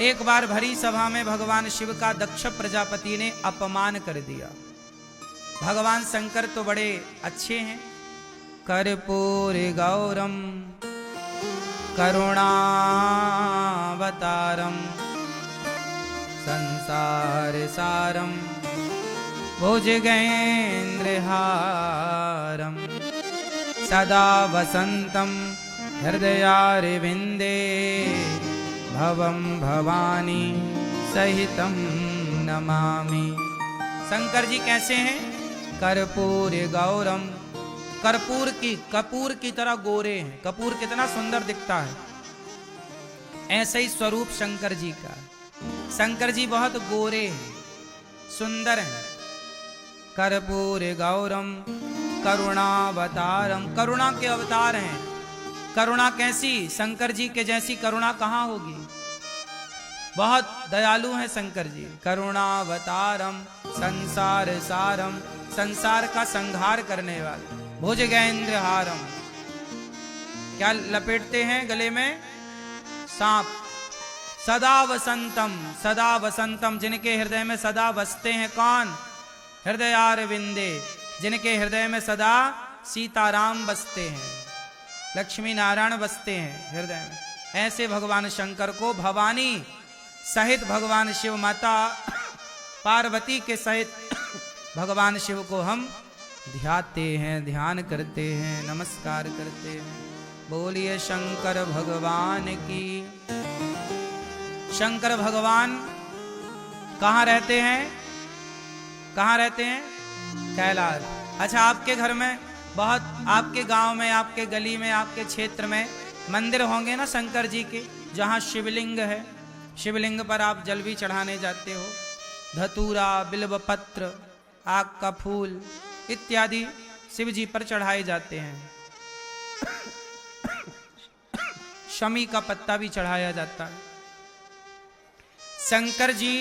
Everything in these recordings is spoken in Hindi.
एक बार भरी सभा में भगवान शिव का दक्ष प्रजापति ने अपमान कर दिया। भगवान शंकर तो बड़े अच्छे हैं। कर्पूर गौरम करुणावतारम संसार सारम भुजगेन्द्रहारम सदा वसंतम हृदयारविंदे भवम भवानी सहितम नमामि। शंकर जी कैसे हैं? कर्पूर गौरम, कपूर की तरह गोरे हैं। कपूर कितना सुंदर दिखता है, ऐसा ही स्वरूप शंकर जी का। शंकर जी बहुत गोरे हैं, सुंदर हैं। कर्पूर गौरम करुणावतारम, करुणा के अवतार हैं। करुणा कैसी? शंकर जी के जैसी करुणा कहाँ होगी। बहुत दयालु हैं शंकर जी। करुणावतारम संसार सारम, संसार का संहार करने वाले। भुजगेन्द्रहारम, क्या लपेटते हैं गले में? सांप। सदा वसंतम, सदा वसंतम, जिनके हृदय में सदा बसते हैं कौन? हृदयारविंदे, जिनके हृदय में सदा सीताराम बसते हैं, लक्ष्मी नारायण बसते हैं हृदय में। ऐसे भगवान शंकर को भवानी सहित भगवान शिव माता पार्वती के सहित भगवान शिव को हम ध्याते हैं, ध्यान करते हैं, नमस्कार करते हैं। बोलिए शंकर भगवान की। शंकर भगवान कहाँ रहते हैं? कहाँ रहते हैं? कैलाश। अच्छा, आपके घर में बहुत, आपके गांव में, आपके गली में, आपके क्षेत्र में मंदिर होंगे ना शंकर जी के, जहाँ शिवलिंग है। शिवलिंग पर आप जल भी चढ़ाने जाते हो। धतूरा, बिल्वपत्र, आग का फूल इत्यादि शिव जी पर चढ़ाए जाते हैं। शमी का पत्ता भी चढ़ाया जाता है। शंकर जी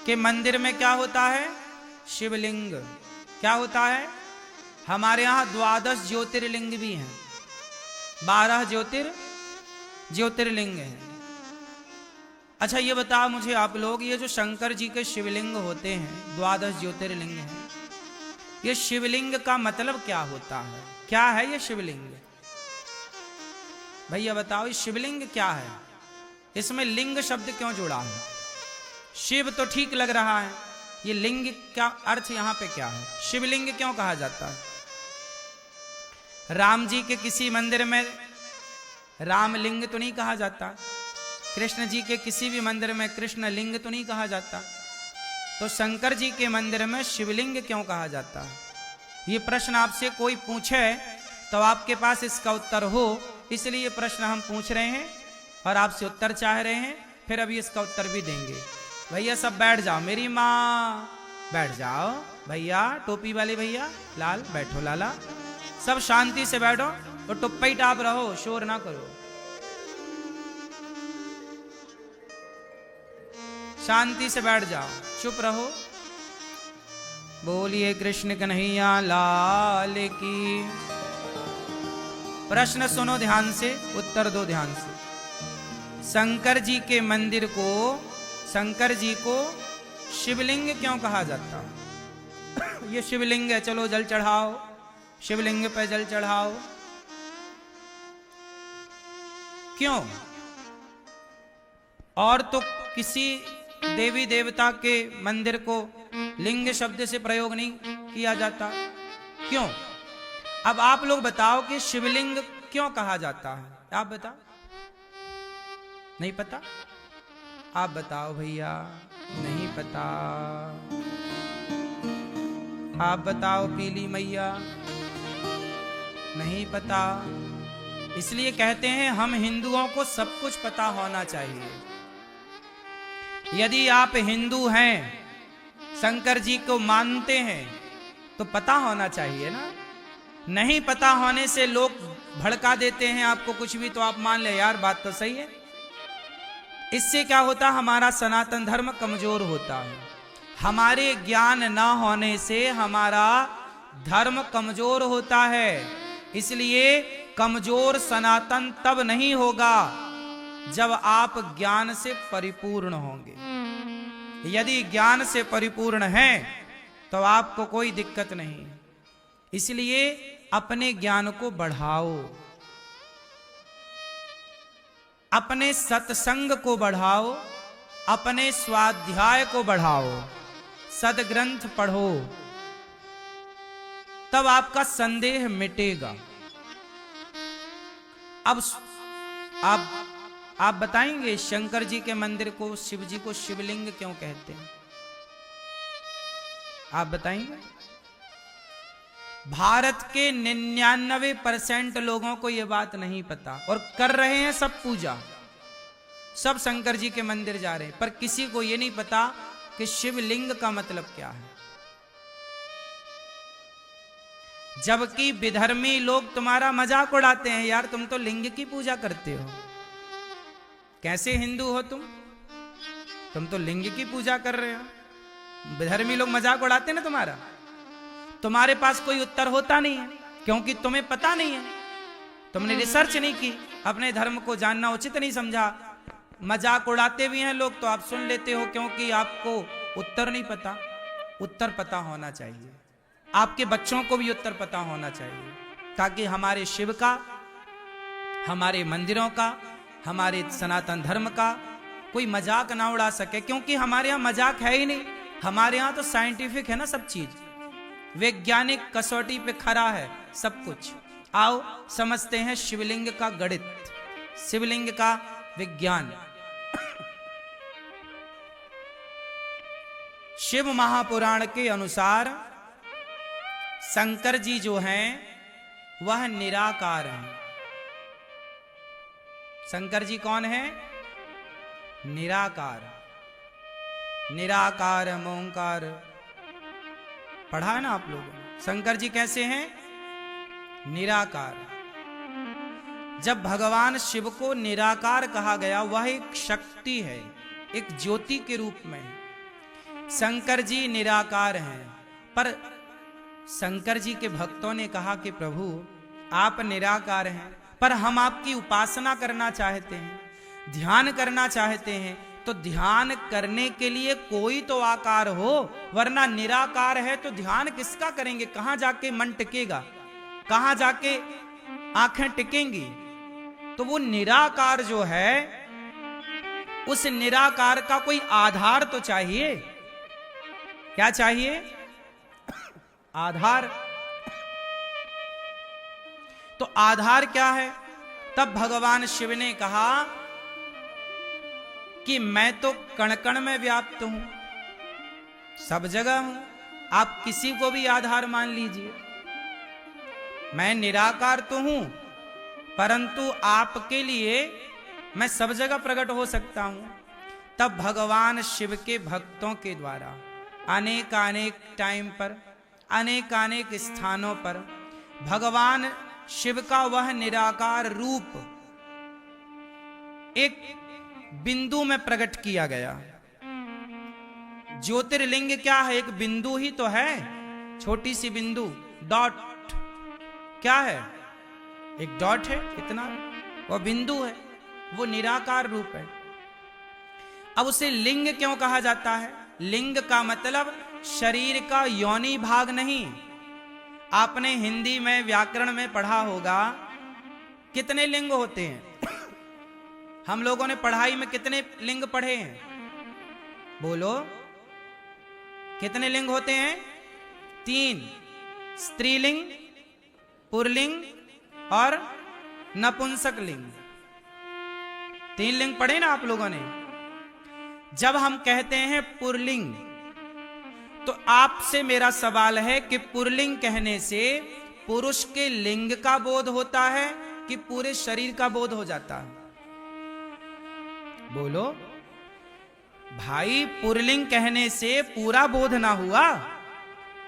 के मंदिर में क्या होता है? शिवलिंग। क्या होता है? हमारे यहाँ 12 ज्योतिर्लिंग भी हैं। 12 ज्योतिर्लिंग हैं। अच्छा, ये बताओ मुझे आप लोग, ये जो शंकर जी के शिवलिंग होते हैं, 12 ज्योतिर्लिंग हैं, ये शिवलिंग का मतलब क्या होता है? क्या है ये शिवलिंग? भैया बताओ, ये शिवलिंग क्या है? इसमें लिंग शब्द क्यों जुड़ा है? शिव तो ठीक लग रहा है, ये लिंग का अर्थ यहाँ पे क्या है? शिवलिंग क्यों कहा जाता है? राम जी के किसी मंदिर में रामलिंग तो नहीं कहा जाता, कृष्ण जी के किसी भी मंदिर में कृष्ण लिंग तो नहीं कहा जाता, तो शंकर जी के मंदिर में शिवलिंग क्यों कहा जाता है? ये प्रश्न आपसे कोई पूछे तो आपके पास इसका उत्तर हो, इसलिए प्रश्न हम पूछ रहे हैं और आपसे उत्तर चाह रहे हैं, फिर अभी इसका उत्तर भी देंगे। भैया सब बैठ जाओ, मेरी माँ बैठ जाओ। भैया टोपी वाले भैया, लाल बैठो, लाला सब शांति से बैठो और टुप्पी टाप रहो, शोर ना करो, शांति से बैठ जाओ, चुप रहो। बोलिए कृष्ण कन्हैया लाल की। प्रश्न सुनो ध्यान से, उत्तर दो ध्यान से। शंकर जी के मंदिर को, शंकर जी को शिवलिंग क्यों कहा जाता? ये शिवलिंग है, चलो जल चढ़ाओ, शिवलिंग पे जल चढ़ाओ। क्यों? और तो किसी देवी देवता के मंदिर को लिंग शब्द से प्रयोग नहीं किया जाता, क्यों? अब आप लोग बताओ कि शिवलिंग क्यों कहा जाता है? आप बताओ। नहीं पता? आप बताओ भैया। नहीं पता? आप बताओ पीली मैया। नहीं पता? इसलिए कहते हैं हम हिंदुओं को सब कुछ पता होना चाहिए। यदि आप हिंदू हैं, शंकर जी को मानते हैं, तो पता होना चाहिए ना। नहीं पता होने से लोग भड़का देते हैं आपको कुछ भी, तो आप मान ले यार बात तो सही है। इससे क्या होता? हमारा सनातन धर्म कमजोर होता है। हमारे ज्ञान ना होने से हमारा धर्म कमजोर होता है। इसलिए कमजोर सनातन तब नहीं होगा जब आप ज्ञान से परिपूर्ण होंगे। यदि ज्ञान से परिपूर्ण हैं तो आपको कोई दिक्कत नहीं। इसलिए अपने ज्ञान को बढ़ाओ, अपने सत्संग को बढ़ाओ, अपने स्वाध्याय को बढ़ाओ, सदग्रंथ पढ़ो, तब आपका संदेह मिटेगा। अब आप बताएंगे शंकर जी के मंदिर को, शिव जी को शिवलिंग क्यों कहते हैं? आप बताएंगे? भारत के 99% लोगों को यह बात नहीं पता और कर रहे हैं सब पूजा, सब शंकर जी के मंदिर जा रहे हैं, पर किसी को यह नहीं पता कि शिवलिंग का मतलब क्या है। जबकि विधर्मी लोग तुम्हारा मजाक उड़ाते हैं, यार तुम तो लिंग की पूजा करते हो, कैसे हिंदू हो तुम तो लिंग की पूजा कर रहे हो। विधर्मी लोग मजाक उड़ाते हैं ना तुम्हारा, तुम्हारे पास कोई उत्तर होता नहीं है, क्योंकि तुम्हें पता नहीं है, तुमने रिसर्च नहीं की, अपने धर्म को जानना उचित नहीं समझा। मजाक उड़ाते भी हैं लोग तो आप सुन लेते हो, क्योंकि आपको उत्तर नहीं पता। उत्तर पता होना चाहिए, आपके बच्चों को भी उत्तर पता होना चाहिए, ताकि हमारे शिव का, हमारे मंदिरों का, हमारे सनातन धर्म का कोई मजाक ना उड़ा सके। क्योंकि हमारे यहाँ मजाक है ही नहीं, हमारे यहाँ तो साइंटिफिक है ना सब चीज, वैज्ञानिक कसौटी पे खरा है सब कुछ। आओ समझते हैं शिवलिंग का गणित, शिवलिंग का विज्ञान। शिव महापुराण के अनुसार शंकर जी जो हैं वह निराकार हैं। शंकर जी कौन है? निराकार। निराकार ओंकार पढ़ा है ना आप लोगों ने। शंकर जी कैसे हैं? निराकार। जब भगवान शिव को निराकार कहा गया, वह एक शक्ति है, एक ज्योति के रूप में। शंकर जी निराकार हैं, पर शंकर जी के भक्तों ने कहा कि प्रभु आप निराकार हैं, पर हम आपकी उपासना करना चाहते हैं, ध्यान करना चाहते हैं, तो ध्यान करने के लिए कोई तो आकार हो, वरना निराकार है तो ध्यान किसका करेंगे? कहां जाके मन टिकेगा, कहां जाके आंखें टिकेंगी? तो वो निराकार जो है, उस निराकार का कोई आधार तो चाहिए। क्या चाहिए? आधार। तो आधार क्या है? तब भगवान शिव ने कहा कि मैं तो कण कण में व्याप्त हूं, सब जगह हूं, आप किसी को भी आधार मान लीजिए। मैं निराकार तो हूं, परंतु आपके लिए मैं सब जगह प्रकट हो सकता हूं। तब भगवान शिव के भक्तों के द्वारा अनेक अनेक टाइम पर, अनेक अनेक स्थानों पर भगवान शिव का वह निराकार रूप एक बिंदु में प्रकट किया गया। ज्योतिर्लिंग क्या है? एक बिंदु ही तो है, छोटी सी बिंदु, डॉट। क्या है? एक डॉट है, इतना वो बिंदु है, वो निराकार रूप है। अब उसे लिंग क्यों कहा जाता है? लिंग का मतलब शरीर का योनि भाग नहीं। आपने हिंदी में व्याकरण में पढ़ा होगा कितने लिंग होते हैं। हम लोगों ने पढ़ाई में कितने लिंग पढ़े हैं? बोलो, कितने लिंग होते हैं? 3, स्त्रीलिंग, पुरलिंग और नपुंसक लिंग। 3 लिंग पढ़े ना आप लोगों ने। जब हम कहते हैं पुरलिंग, तो आपसे मेरा सवाल है कि पुरलिंग कहने से पुरुष के लिंग का बोध होता है कि पूरे शरीर का बोध हो जाता है? बोलो भाई, पुरलिंग कहने से पूरा बोध ना हुआ,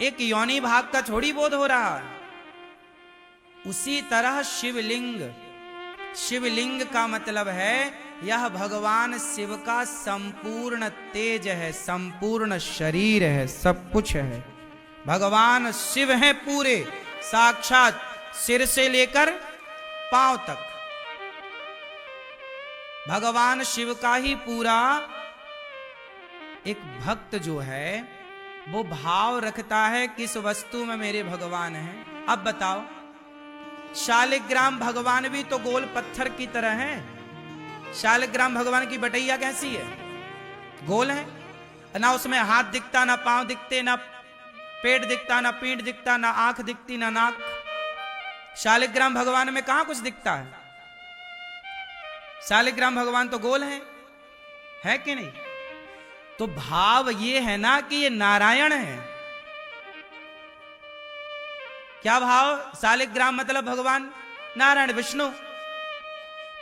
एक योनि भाग का थोड़ी बोध हो रहा है। उसी तरह शिवलिंग, शिवलिंग का मतलब है यह भगवान शिव का संपूर्ण तेज है, संपूर्ण शरीर है, सब कुछ है। भगवान शिव हैं पूरे, साक्षात सिर से लेकर पांव तक। भगवान शिव का ही पूरा एक भक्त जो है वो भाव रखता है किस वस्तु में मेरे भगवान हैं। अब बताओ, शालिग्राम भगवान भी तो गोल पत्थर की तरह है। शालिग्राम भगवान की बटैया कैसी है? गोल है ना, उसमें हाथ दिखता, ना पांव दिखते, ना पेट दिखता, ना पीठ दिखता, ना आंख दिखती, ना नाक। शालिग्राम भगवान में कहां कुछ दिखता है? शालिग्राम भगवान तो गोल है कि नहीं? तो भाव ये है ना कि ये नारायण है। क्या भाव? शालिग्राम मतलब भगवान नारायण विष्णु।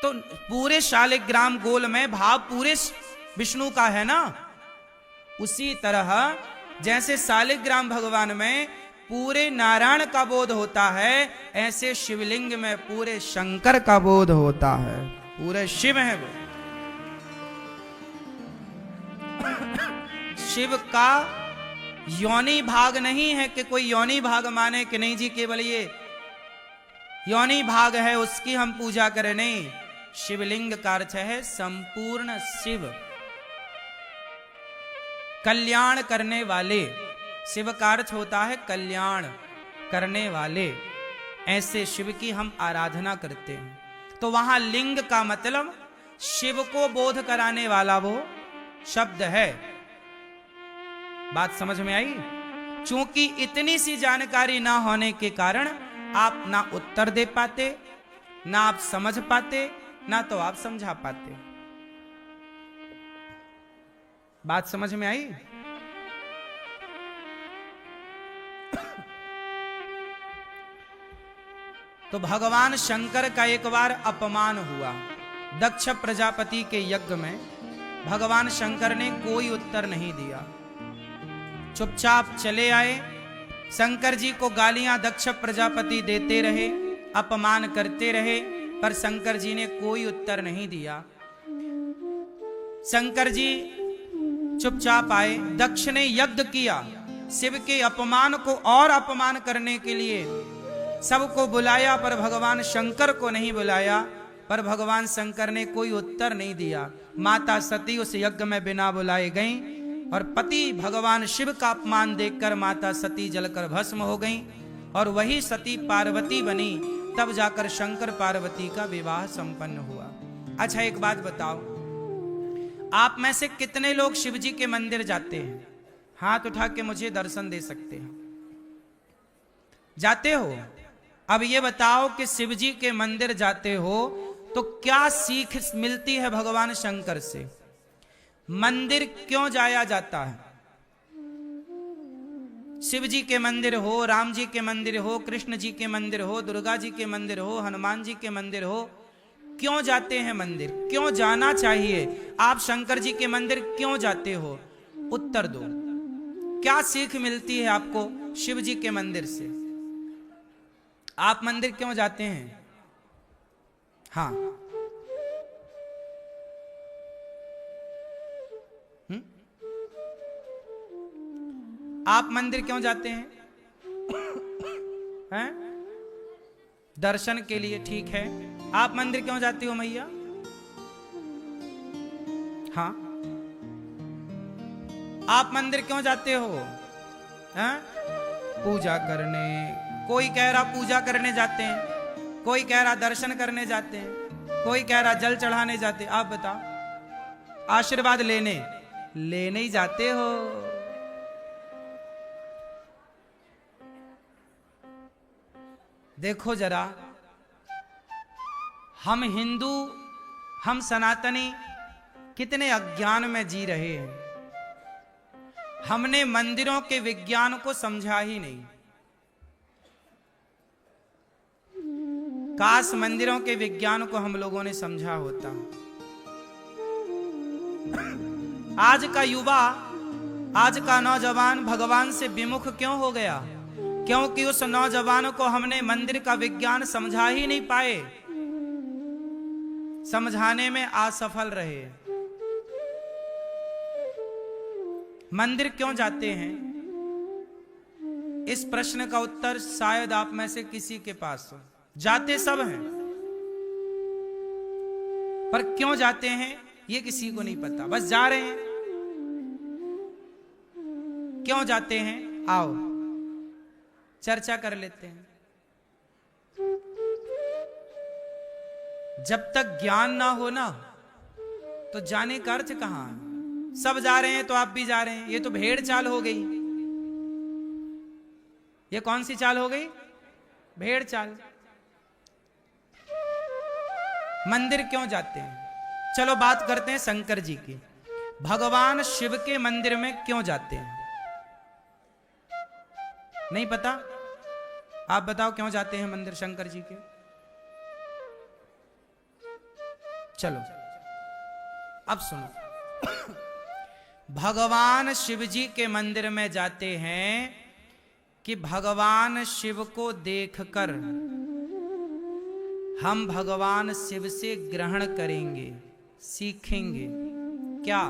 तो पूरे शालिग्राम गोल में भाव पूरे विष्णु का है ना। उसी तरह जैसे शालिग्राम भगवान में पूरे नारायण का बोध होता है, ऐसे शिवलिंग में पूरे शंकर का बोध होता है। पूरे शिव है वो। शिव का योनि भाग नहीं है कि कोई योनि भाग माने कि नहीं जी केवल ये योनि भाग है उसकी हम पूजा करें। नहीं, शिवलिंग का अर्थ है संपूर्ण शिव, कल्याण करने वाले। शिव का अर्थ होता है कल्याण करने वाले। ऐसे शिव की हम आराधना करते हैं। तो वहां लिंग का मतलब शिव को बोध कराने वाला वो शब्द है। बात समझ में आई? चूंकि इतनी सी जानकारी ना होने के कारण आप ना उत्तर दे पाते, ना आप समझ पाते, ना तो आप समझा पाते। बात समझ में आई? तो भगवान शंकर का एक बार अपमान हुआ। दक्ष प्रजापति के यज्ञ में भगवान शंकर ने कोई उत्तर नहीं दिया, चुपचाप चले आए। शंकर जी को गालियां दक्ष प्रजापति देते रहे, अपमान करते रहे, पर शंकर जी ने कोई उत्तर नहीं दिया। शंकर जी चुपचाप आए। दक्ष ने यज्ञ किया, शिव के अपमान को और अपमान करने के लिए सबको बुलाया, पर भगवान शंकर को नहीं बुलाया। पर भगवान शंकर ने कोई उत्तर नहीं दिया। माता सती उस यज्ञ में बिना बुलाए गईं और पति भगवान शिव का अपमान देखकर माता सती जलकर भस्म हो गईं और वही सती पार्वती बनी। तब जाकर शंकर पार्वती का विवाह संपन्न हुआ। अच्छा एक बात बताओ, आप में से कितने लोग शिव जी के मंदिर जाते हैं? हाथ उठा के मुझे दर्शन दे सकते हैं। जाते हो? अब ये बताओ कि शिव जी के मंदिर जाते हो तो क्या सीख मिलती है भगवान शंकर से? मंदिर क्यों जाया जाता है? शिव जी के मंदिर हो, राम जी के मंदिर हो, कृष्ण जी के मंदिर हो, दुर्गा जी के मंदिर हो, हनुमान जी के मंदिर हो, क्यों जाते हैं मंदिर? क्यों जाना चाहिए? आप शंकर जी के मंदिर क्यों जाते हो? उत्तर दो। क्या सीख मिलती है आपको शिव जी के मंदिर से? आप मंदिर क्यों जाते हैं? हाँ, आप मंदिर क्यों जाते हैं? हैं? दर्शन के लिए, ठीक है। आप मंदिर क्यों जाती हो मैया? हाँ, आप मंदिर क्यों जाते हो? हैं? पूजा करने। कोई कह रहा पूजा करने जाते हैं, कोई कह रहा दर्शन करने जाते हैं, कोई कह रहा जल चढ़ाने जाते। आप बताओ, आशीर्वाद लेने ही जाते हो। देखो जरा, हम हिंदू, हम सनातनी कितने अज्ञान में जी रहे हैं। हमने मंदिरों के विज्ञान को समझा ही नहीं। काश मंदिरों के विज्ञान को हम लोगों ने समझा होता। आज का युवा, आज का नौजवान भगवान से विमुख क्यों हो गया? क्योंकि उस नौजवान को हमने मंदिर का विज्ञान समझा ही नहीं पाए, समझाने में असफल रहे। मंदिर क्यों जाते हैं? इस प्रश्न का उत्तर शायद आप में से किसी के पास हो। जाते सब हैं, पर क्यों जाते हैं ये किसी को नहीं पता, बस जा रहे हैं। क्यों जाते हैं, आओ चर्चा कर लेते हैं। जब तक ज्ञान ना हो ना तो जाने का अर्थ कहां है। सब जा रहे हैं तो आप भी जा रहे हैं, ये तो भेड़ चाल हो गई। ये कौन सी चाल हो गई, भेड़ चाल। मंदिर क्यों जाते हैं, चलो बात करते हैं शंकर जी की। भगवान शिव के मंदिर में क्यों जाते हैं, नहीं पता? आप बताओ क्यों जाते हैं मंदिर शंकर जी के। चलो अब सुनो। भगवान शिव जी के मंदिर में जाते हैं कि भगवान शिव को देखकर हम भगवान शिव से ग्रहण करेंगे, सीखेंगे। क्या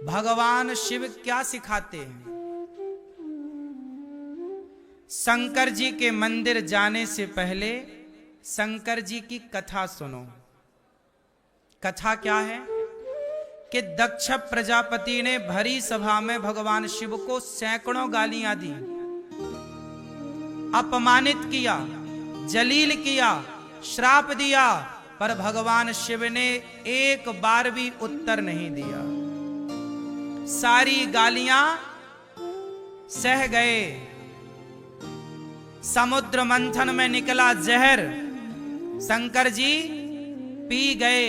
भगवान शिव क्या सिखाते हैं। शंकर जी के मंदिर जाने से पहले शंकर जी की कथा सुनो। कथा क्या है कि दक्ष प्रजापति ने भरी सभा में भगवान शिव को सैकड़ों गालियां दी, अपमानित किया, जलील किया, श्राप दिया, पर भगवान शिव ने एक बार भी उत्तर नहीं दिया। सारी गालियां सह गए। समुद्र मंथन में निकला जहर शंकर जी पी गए।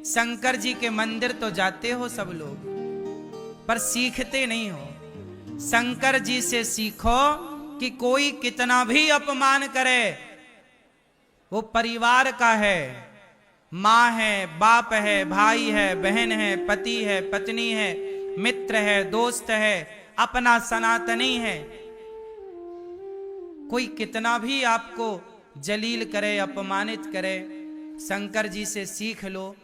शंकर जी के मंदिर तो जाते हो सब लोग, पर सीखते नहीं हो। शंकर जी से सीखो कि कोई कितना भी अपमान करे, वो परिवार का है, माँ है, बाप है, भाई है, बहन है, पति है, पत्नी है, मित्र है, दोस्त है, अपना सनातनी है। कोई कितना भी आपको जलील करे, अपमानित करे, शंकर जी से सीख लो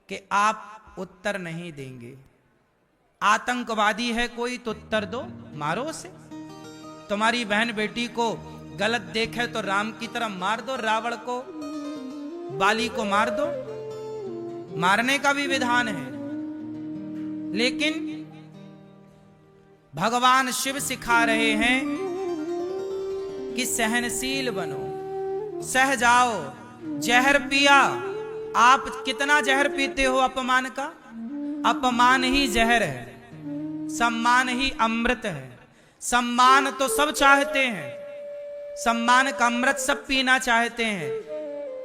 कि आप उत्तर नहीं देंगे। आतंकवादी है कोई तो उत्तर दो, मारो उसे। तुम्हारी बहन बेटी को गलत देखे तो राम की तरह मार दो, रावण को, बाली को मार दो, मारने का भी विधान है। लेकिन भगवान शिव सिखा रहे हैं कि सहनशील बनो, सह जाओ। जहर पिया, आप कितना जहर पीते हो अपमान का। अपमान ही जहर है, सम्मान ही अमृत है। सम्मान तो सब चाहते हैं, सम्मान का अमृत सब पीना चाहते हैं।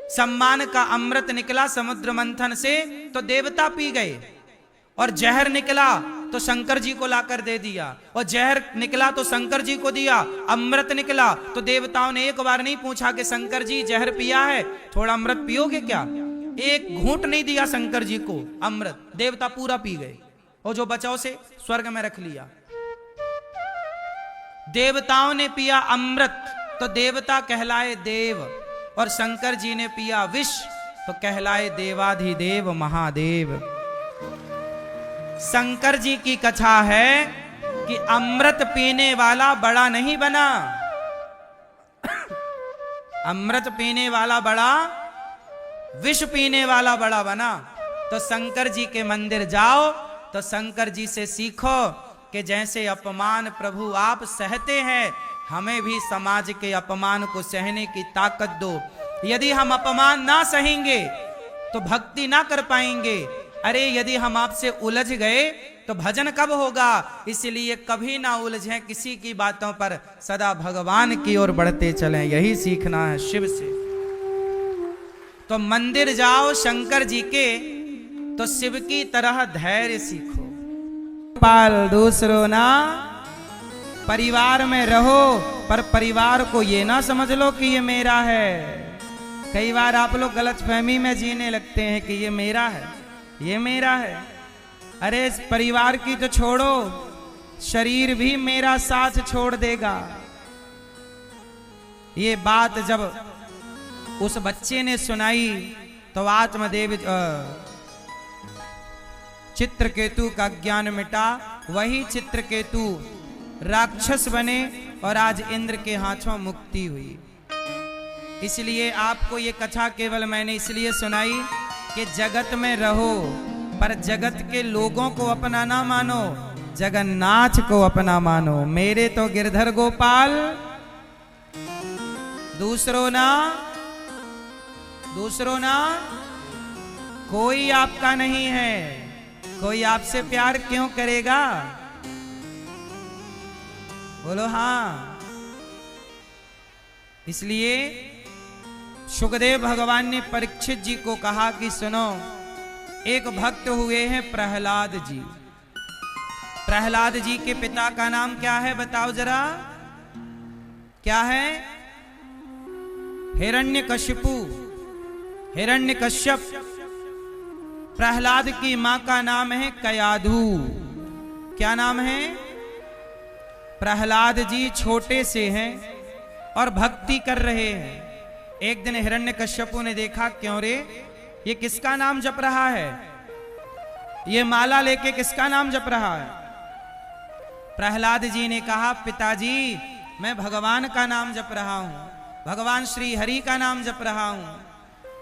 सम्मान का अमृत निकला समुद्र मंथन से तो देवता पी गए, और जहर निकला तो शंकर जी को लाकर दे दिया, और जहर निकला तो शंकर जी को दिया। अमृत निकला तो देवताओं ने एक बार नहीं पूछा कि शंकर जी जहर पिया है, थोड़ा अमृत पियोगे क्या। एक घूंट नहीं दिया शंकर जी को अमृत, देवता पूरा पी गए, और जो बचा उसे स्वर्ग में रख लिया। देवताओं ने पिया अमृत तो देवता कहलाए देव, और शंकर जी ने पिया विष तो कहलाए देवाधिदेव महादेव। शंकर जी की कथा है कि अमृत पीने वाला बड़ा नहीं बना, अमृत पीने वाला बड़ा, विष पीने वाला बड़ा बना। तो शंकर जी के मंदिर जाओ तो शंकर जी से सीखो कि जैसे अपमान प्रभु आप सहते हैं, हमें भी समाज के अपमान को सहने की ताकत दो। यदि हम अपमान ना सहेंगे तो भक्ति ना कर पाएंगे। अरे यदि हम आपसे उलझ गए तो भजन कब होगा। इसलिए कभी ना उलझें किसी की बातों पर, सदा भगवान की ओर बढ़ते चलें, यही सीखना है शिव से। तो मंदिर जाओ शंकर जी के तो शिव की तरह धैर्य सीखो। पाल दूसरो ना, परिवार में रहो, पर परिवार को ये ना समझ लो कि ये मेरा है। कई बार आप लोग गलतफहमी में जीने लगते हैं कि ये मेरा है, ये मेरा है। अरे इस परिवार की तो छोड़ो, शरीर भी मेरा साथ छोड़ देगा। ये बात जब उस बच्चे ने सुनाई तो आत्मदेव चित्रकेतु का ज्ञान मिटा। वही चित्रकेतु राक्षस बने और आज इंद्र के हाथों मुक्ति हुई। इसलिए आपको ये कथा केवल मैंने इसलिए सुनाई कि जगत में रहो, पर जगत के लोगों को अपना ना मानो, जगन्नाथ को अपना मानो। मेरे तो गिरधर गोपाल, दूसरों ना कोई आपका नहीं है। कोई आपसे प्यार क्यों करेगा? बोलो हाँ। इसलिए सुखदेव भगवान ने परीक्षित जी को कहा कि सुनो, एक भक्त हुए हैं प्रहलाद जी। प्रहलाद जी के पिता का नाम क्या है बताओ जरा, क्या है? हिरण्यकशिपु, हिरण्यकश्यप। प्रहलाद की मां का नाम है कयाधु। क्या नाम है? प्रहलाद जी छोटे से हैं और भक्ति कर रहे हैं। एक दिन हिरण्यकश्यपु ने देखा, क्यों रे, ये किसका नाम जप रहा है? ये माला लेके किसका नाम जप रहा है? प्रहलाद जी ने कहा, पिताजी मैं भगवान का नाम जप रहा हूं, भगवान श्री हरि का नाम जप रहा हूं।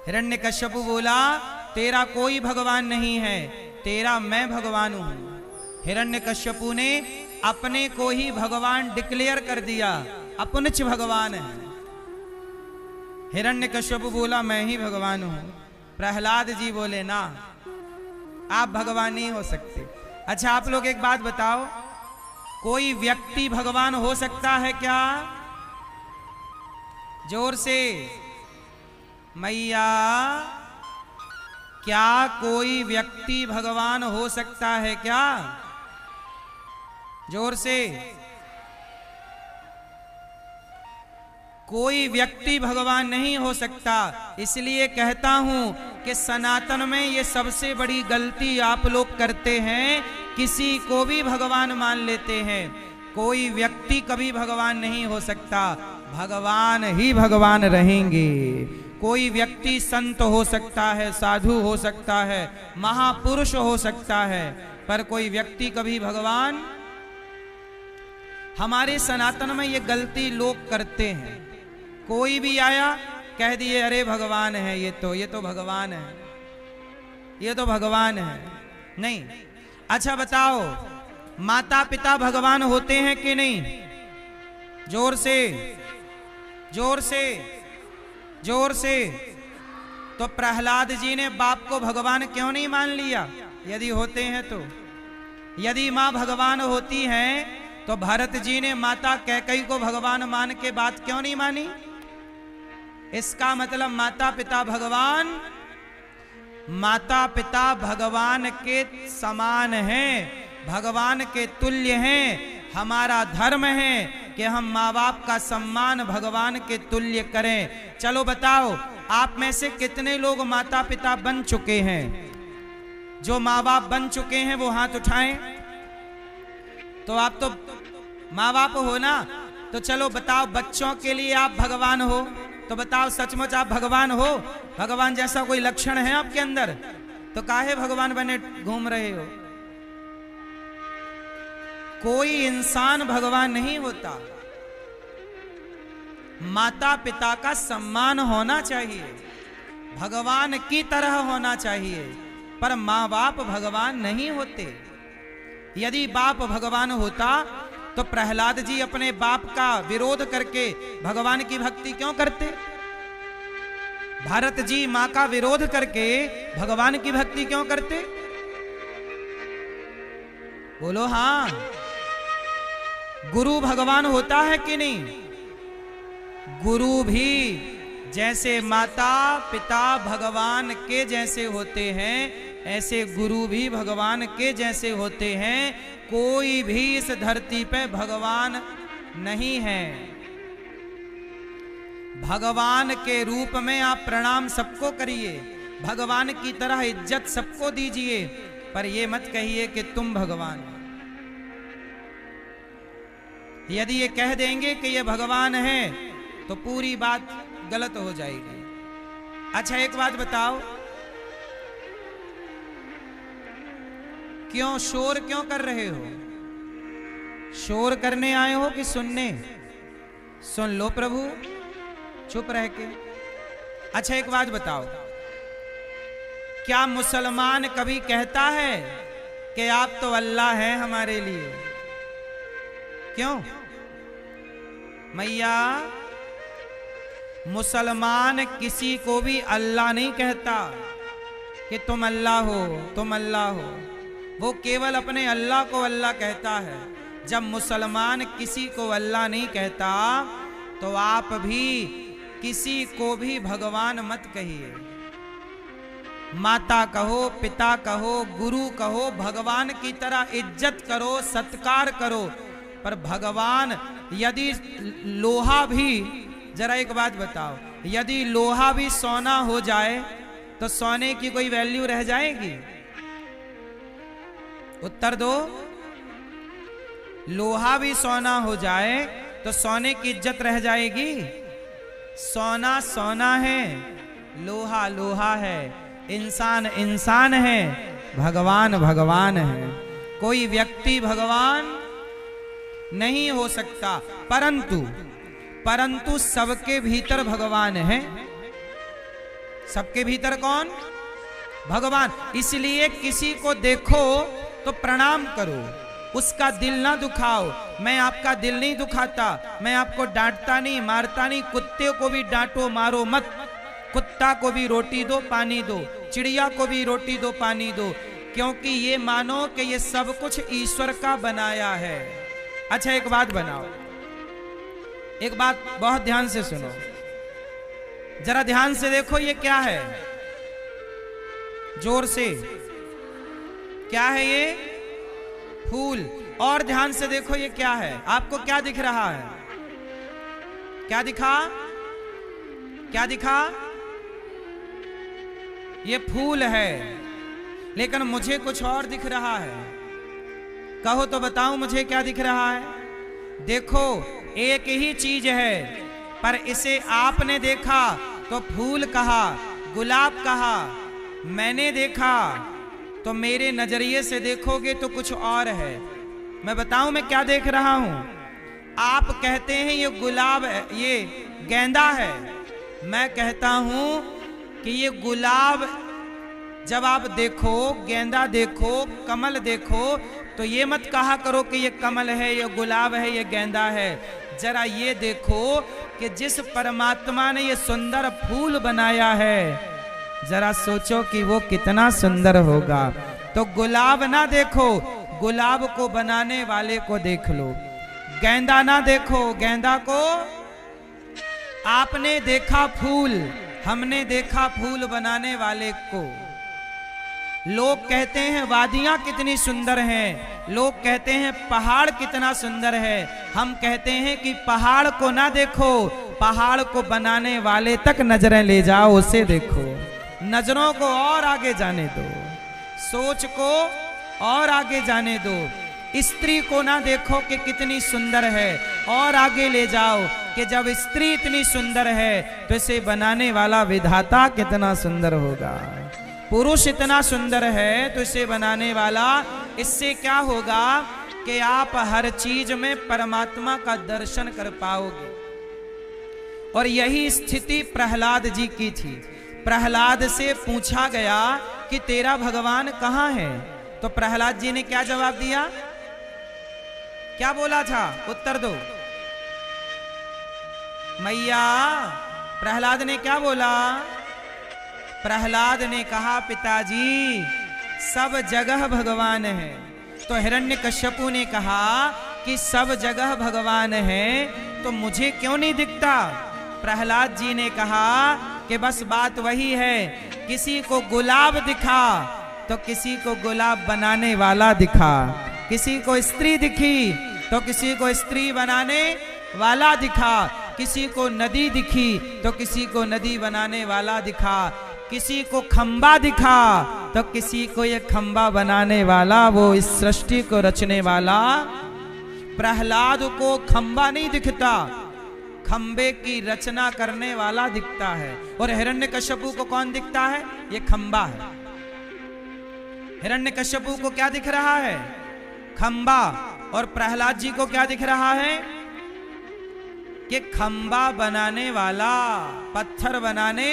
हिरण्यकश्यपु बोला, तेरा कोई भगवान नहीं है, तेरा मैं भगवान हूं। हिरण्यकश्यपु ने अपने को ही भगवान डिक्लेयर कर दिया, अपनिच भगवान है। हिरण्यकश्यपु बोला, मैं ही भगवान हूं। प्रहलाद जी बोले, ना, आप भगवान नहीं हो सकते। अच्छा आप लोग एक बात बताओ, कोई व्यक्ति भगवान हो सकता है क्या? जोर से, मैया, क्या कोई व्यक्ति भगवान हो सकता है क्या? जोर से। कोई व्यक्ति भगवान नहीं हो सकता। इसलिए कहता हूं कि सनातन में ये सबसे बड़ी गलती आप लोग करते हैं, किसी को भी भगवान मान लेते हैं। कोई व्यक्ति कभी भगवान नहीं हो सकता, भगवान ही भगवान रहेंगे। कोई व्यक्ति संत हो सकता है, साधु हो सकता है, महापुरुष हो सकता है, पर कोई व्यक्ति कभी भगवान। हमारे सनातन में ये गलती लोग करते हैं। कोई भी आया, कह दिए अरे भगवान है, ये तो भगवान है, ये तो भगवान है। नहीं। अच्छा बताओ, माता पिता भगवान होते हैं कि नहीं? जोर से, जोर से, जोर से। तो प्रहलाद जी ने बाप को भगवान क्यों नहीं मान लिया? यदि होते हैं तो। यदि मां भगवान होती हैं तो भरत जी ने माता कैकेयी को भगवान मान के बात क्यों नहीं मानी? इसका मतलब माता पिता भगवान, माता पिता भगवान के समान हैं, भगवान के तुल्य हैं। हमारा धर्म है कि हम माँ बाप का सम्मान भगवान के तुल्य करें। चलो बताओ, आप में से कितने लोग माता पिता बन चुके हैं? जो माँ बाप बन चुके हैं वो हाथ उठाएं। तो आप तो माँ बाप हो ना, तो चलो बताओ, बच्चों के लिए आप भगवान हो, तो बताओ सचमुच आप भगवान हो? भगवान जैसा कोई लक्षण है आपके अंदर? तो काहे भगवान बने घूम रहे हो? कोई इंसान भगवान नहीं होता। माता पिता का सम्मान होना चाहिए, भगवान की तरह होना चाहिए, पर माँ बाप भगवान नहीं होते। यदि बाप भगवान होता तो प्रहलाद जी अपने बाप का विरोध करके भगवान की भक्ति क्यों करते? भरत जी मां का विरोध करके भगवान की भक्ति क्यों करते? बोलो हाँ। गुरु भगवान होता है कि नहीं? गुरु भी जैसे माता पिता भगवान के जैसे होते हैं, ऐसे गुरु भी भगवान के जैसे होते हैं। कोई भी इस धरती पे भगवान नहीं है। भगवान के रूप में आप प्रणाम सबको करिए, भगवान की तरह इज्जत सबको दीजिए, पर ये मत कहिए कि तुम भगवान हो। यदि ये कह देंगे कि ये भगवान है तो पूरी बात गलत हो जाएगी। अच्छा एक बात बताओ, क्यों शोर क्यों कर रहे हो? शोर करने आए हो कि सुनने? सुन लो प्रभु, चुप रह के। अच्छा एक बात बताओ, क्या मुसलमान कभी कहता है कि आप तो अल्लाह हैं हमारे लिए? क्यों मैया? मुसलमान किसी को भी अल्लाह नहीं कहता कि तुम अल्लाह हो, तुम अल्लाह हो। वो केवल अपने अल्लाह को अल्लाह कहता है। जब मुसलमान किसी को अल्लाह नहीं कहता तो आप भी किसी को भी भगवान मत कहिए। माता कहो, पिता कहो, गुरु कहो, भगवान की तरह इज्जत करो, सत्कार करो। पर भगवान, यदि लोहा भी, जरा एक बात बताओ, यदि लोहा भी सोना हो जाए तो सोने की कोई वैल्यू रह जाएगी? उत्तर दो। लोहा भी सोना हो जाए तो सोने की इज्जत रह जाएगी? सोना सोना है, लोहा लोहा है, इंसान इंसान है, भगवान भगवान है। कोई व्यक्ति भगवान नहीं हो सकता, परंतु सबके भीतर भगवान है। सबके भीतर कौन? भगवान। इसलिए किसी को देखो तो प्रणाम करो, उसका दिल ना दुखाओ। मैं आपका दिल नहीं दुखाता, मैं आपको डांटता नहीं, मारता नहीं। कुत्ते को भी डांटो मारो मत, कुत्ता को भी रोटी दो पानी दो, चिड़िया को भी रोटी दो पानी दो, क्योंकि ये मानो कि ये सब कुछ ईश्वर का बनाया है। अच्छा एक बात बनाओ, एक बात बहुत ध्यान से सुनो, जरा ध्यान से देखो ये क्या है, जोर से, क्या है ये? फूल। और ध्यान से देखो ये क्या है? आपको क्या दिख रहा है? क्या दिखा? क्या दिखा? ये फूल है, लेकिन मुझे कुछ और दिख रहा है। कहो तो बताओ मुझे क्या दिख रहा है? देखो एक ही चीज है, पर इसे आपने देखा तो फूल कहा, गुलाब कहा। मैंने देखा तो मेरे नजरिए से देखोगे तो कुछ और है। मैं बताऊं मैं क्या देख रहा हूं? आप कहते हैं ये गुलाब है, ये गेंदा है। मैं कहता हूं कि ये गुलाब जब आप देखो, गेंदा देखो, कमल देखो, तो ये मत कहा करो कि ये कमल है, ये गुलाब है, ये गेंदा है। जरा ये देखो कि जिस परमात्मा ने ये सुंदर फूल बनाया है, जरा सोचो कि वो कितना सुंदर होगा। तो गुलाब ना देखो, गुलाब को बनाने वाले को देख लो। गेंदा ना देखो, गेंदा को। आपने देखा फूल, हमने देखा फूल बनाने वाले को। लोग कहते हैं वादियां कितनी सुंदर हैं, लोग कहते हैं पहाड़ कितना सुंदर है। हम कहते हैं कि पहाड़ को ना देखो, पहाड़ को बनाने वाले तक नजरें ले जाओ, उसे देखो। नजरों को और आगे जाने दो, सोच को और आगे जाने दो। स्त्री को ना देखो कि कितनी सुंदर है, और आगे ले जाओ कि जब स्त्री इतनी सुंदर है तो इसे बनाने वाला विधाता कितना सुंदर होगा। पुरुष इतना सुंदर है तो इसे बनाने वाला, इससे क्या होगा कि आप हर चीज में परमात्मा का दर्शन कर पाओगे। और यही स्थिति प्रहलाद जी की थी। प्रहलाद से पूछा गया कि तेरा भगवान कहाँ है? तो प्रहलाद जी ने क्या जवाब दिया? क्या बोला था? उत्तर दो मैया। प्रहलाद ने क्या बोला? प्रहलाद ने कहा पिताजी सब जगह भगवान है। तो हिरण्यकश्यपु ने कहा कि सब जगह भगवान है तो मुझे क्यों नहीं दिखता? प्रहलाद जी ने कहा कि बस बात वही है, किसी को गुलाब दिखा तो किसी को गुलाब बनाने वाला दिखा, किसी को स्त्री दिखी तो किसी को स्त्री बनाने वाला दिखा, किसी को नदी दिखी तो किसी को नदी बनाने वाला दिखा, किसी को खंबा दिखा तो किसी को ये खंबा बनाने वाला, वो इस सृष्टि को रचने वाला। प्रहलाद को खंबा नहीं दिखता, खंबे की रचना करने वाला दिखता है। और हिरण्यकश्यपु को कौन दिखता है? ये खंबा है। हिरण्यकश्यपु को क्या दिख रहा है? खंबा। और प्रहलाद जी को क्या दिख रहा है? कि खंबा बनाने वाला, पत्थर बनाने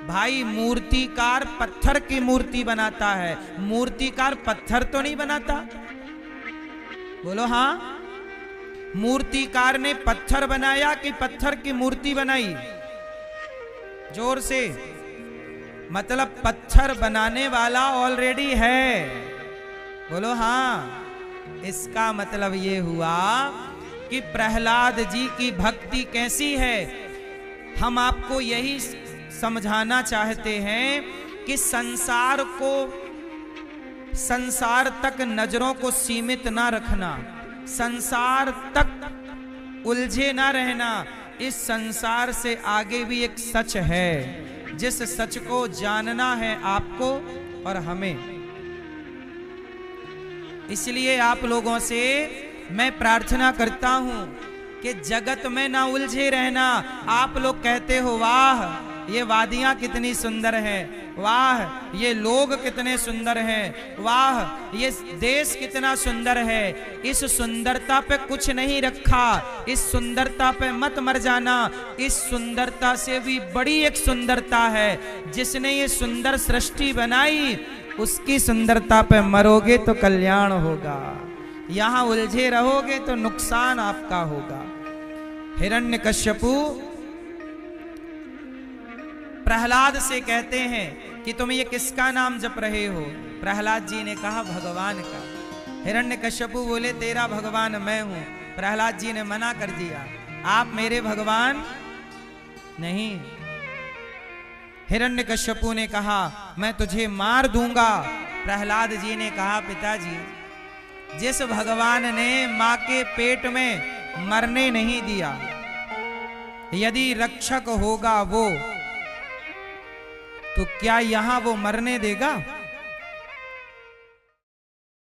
भाई मूर्तिकार पत्थर की मूर्ति बनाता है, मूर्तिकार पत्थर तो नहीं बनाता। बोलो हाँ। मूर्तिकार ने पत्थर बनाया कि पत्थर की मूर्ति बनाई? जोर से। मतलब पत्थर बनाने वाला ऑलरेडी है। बोलो हाँ। इसका मतलब ये हुआ कि प्रहलाद जी की भक्ति कैसी है। हम आपको यही समझाना चाहते हैं कि संसार को, संसार तक नजरों को सीमित ना रखना, संसार तक उलझे ना रहना। इस संसार से आगे भी एक सच है, जिस सच को जानना है आपको और हमें। इसलिए आप लोगों से मैं प्रार्थना करता हूं कि जगत में ना उलझे रहना। आप लोग कहते हो वाह ये वादियां कितनी सुंदर हैं, वाह ये लोग कितने सुंदर हैं, वाह ये देश कितना सुंदर है। इस सुंदरता पे कुछ नहीं रखा, इस सुंदरता पे मत मर जाना। इस सुंदरता से भी बड़ी एक सुंदरता है। जिसने ये सुंदर सृष्टि बनाई उसकी सुंदरता पे मरोगे तो कल्याण होगा, यहां उलझे रहोगे तो नुकसान आपका होगा। हिरण्यकश्यपु प्रहलाद से कहते हैं कि तुम ये किसका नाम जप रहे हो? प्रहलाद जी ने कहा भगवान का। हिरण्यकश्यपु बोले तेरा भगवान मैं हूं। प्रहलाद जी ने मना कर दिया, आप मेरे भगवान नहीं। हिरण्यकश्यपु ने कहा मैं तुझे मार दूंगा। प्रहलाद जी ने कहा पिताजी, जिस भगवान ने मां के पेट में मरने नहीं दिया, यदि रक्षक होगा वो, तो क्या यहां वो मरने देगा?